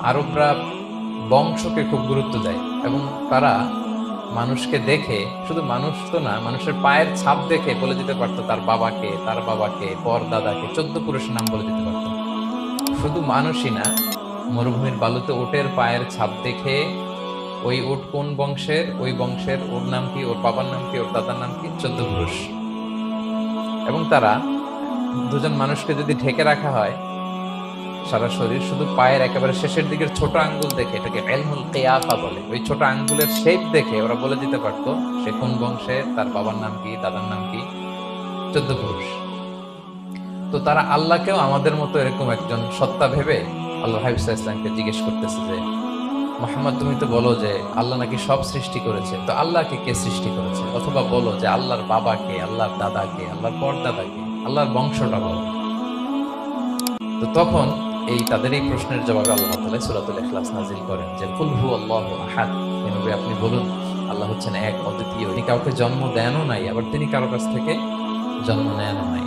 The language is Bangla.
আরবরা বংশকে খুব গুরুত্ব দেয় এবং তারা মানুষকে দেখে, শুধু মানুষ তো না, মানুষের পায়ের ছাপ দেখে বলে দিতে পারতো তার বাবাকে, তার বাবাকে, পরদাদাকে, 14 পুরুষের নাম বলে দিতে পারতো। শুধু মানুষই না, মরুভূমির বালুতে উটের পায়ের ছাপ দেখে ওই উট কোন বংশের, ওই বংশের ওর নাম কি, ওর বাবার নাম কি, ওর দাদার নাম কি, 14 পুরুষ। এবং তারা দুজন মানুষকে যদি ঢেকে রাখা হয় সারা শরীর, শুধু পায়ের একেবারে শেষের দিকের ছোট আঙ্গুল দেখে, এটাকে ইলমুল কিয়াফা বলে, ওই ছোট আঙ্গুলের শেপ দেখে ওরা বলে দিতে পারতো সে কোন বংশের, তার বাবার নাম কি, দাদার নাম কি, 14 পুরুষ। তো তারা আল্লাহকেও আমাদের মতো এরকম একজন সত্তা ভেবে আল্লাহ হাবিব সাল্লাল্লাহু আলাইহি ওয়াসাল্লামকে জিজ্ঞেস করতেছে যে, মুহাম্মদ তুমি তো বলো যে আল্লাহ নাকি সব সৃষ্টি করেছে, তো আল্লাহকে কে সৃষ্টি করেছে? অথবা বলো যে আল্লাহর বাবাকে, আল্লাহর দাদাকে, আল্লাহর পরদাদাকে, আল্লাহর বংশটা বলো। তো তখন তাদের এই প্রশ্নের জবাবে আল্লাহ তাআলা সূরাতুল ইখলাস নাযিল করেন যে কুল হুয়াল্লাহু আহাদ, নবী আপনি বলুন আল্লাহ হচ্ছেন এক, অদ্বিতীয়, তিনি কাউকে জন্ম দেনও নাই, আবার তিনি কারো কাছ থেকে জন্ম নেনও নাই।